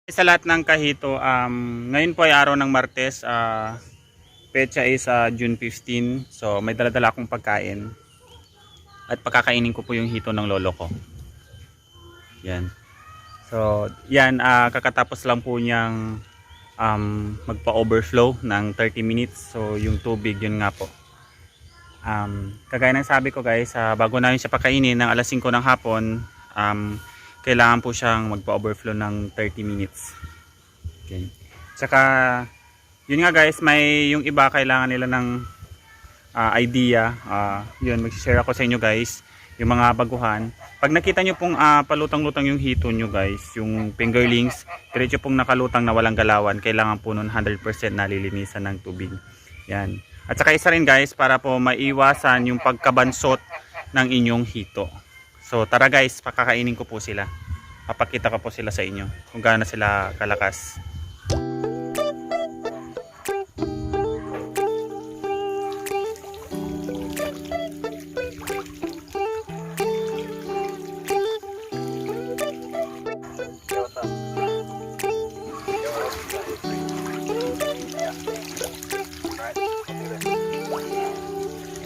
Sa lahat ng kahito, ngayon po ay araw ng Martes, petsa is June 15. So may dala-dala akong pagkain at pagkakainin ko po yung hito ng lolo ko. Yan. So yan, kakatapos lang po niyang magpa-overflow ng 30 minutes. So yung tubig, yun nga po. Kagaya ng sabi ko guys, bago namin siya pakainin ng alas 5 ng hapon, kailangan po siyang magpa-overflow ng 30 minutes. Okay. Tsaka yun nga guys, may yung iba kailangan nila ng idea. Yun, mag-share ako sa inyo guys, yung mga baguhan. Pag nakita nyo pong palutang-lutang yung hito nyo guys, yung fingerlings, diretso pong nakalutang na walang galawan, kailangan po nun 100% nalilinisan ng tubig. Yan. At saka isa rin guys, para po maiwasan yung pagkabansot ng inyong hito. So tara guys, pakakainin ko po sila. Papakita ko po sila sa inyo kung gaano sila kalakas.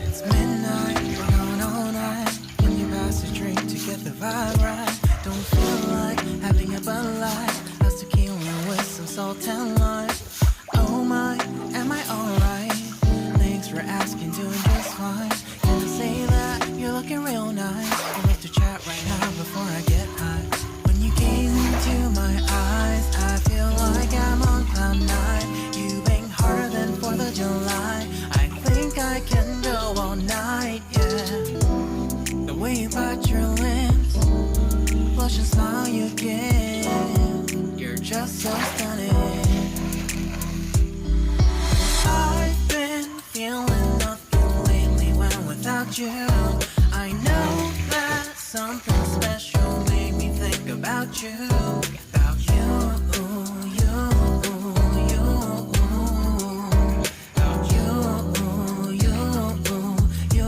It's midnight, we're going all night. Can you pass a drink to get the vibe right? Don't feel like having a Bud Light. How's tequila with some salt and lime? Oh my, am I alright? Thanks for asking, doing just fine. Can I say that you're looking real nice? I'd love to chat right now before I get high. When you gaze into my eyes, I feel like I'm on cloud nine. You bang harder than 4th of July. I think I can go all night, yeah. The way you bite your lips, blush and smile you give, you're just so stunning. I've been feeling nothing lately when without you. I know that something special made me think about you. About you, you, you. About you, you, you.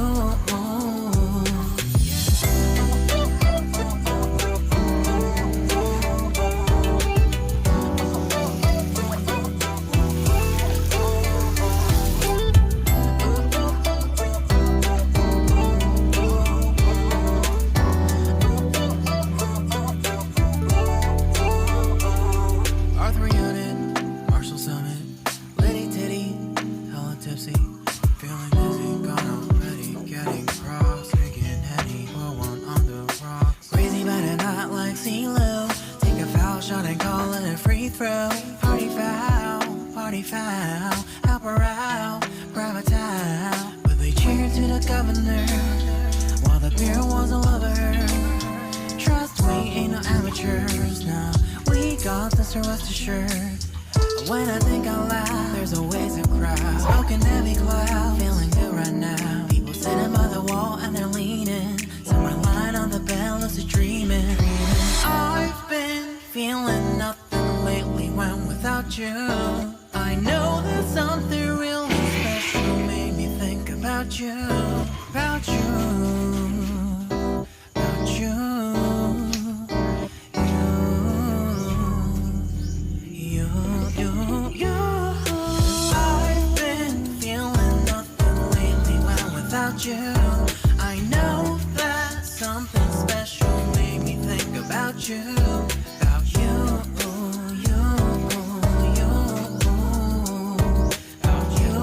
Arthur Unit, Marshall Summit, Liddy Titty, hella tipsy, feeling dizzy, gone already, getting cross, drinking Henny, pour one on the rocks. Crazy but not like CeeLo, take a foul shot and call it a free throw. Party foul, help her out, grab a towel. But they cheered to the governor, while the beer was all over her. Trust me, ain't no amateurs, nah. We got this, so rest assured. When I think out loud, there's always a crowd. Smoking heavy cloud, feeling good right now. People sitting by the wall and they're leaning. Somewhere lying on the bed, lucid dreaming. I've been feeling nothing lately when without you. I know that something really special made me think about you. About you. About you. I've been feeling nothing lately when without you. I know that something special made me think about you. About you, you, you. About you.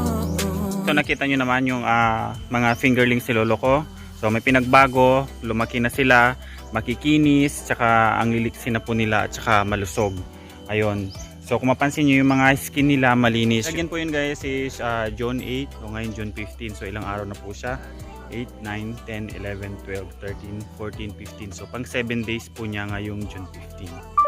So nakita nyo naman yung mga fingerlings si lolo ko. So may pinagbago, lumaki na sila, makikinis, tsaka ang liliksi na po nila, tsaka malusog. Ayun. So kung mapansin nyo yung mga skin nila malinis. Again po yun guys is June 8. So ngayon June 15. So ilang araw na po siya. 8, 9, 10, 11, 12, 13, 14, 15. So pang 7 days po niya ngayong June 15.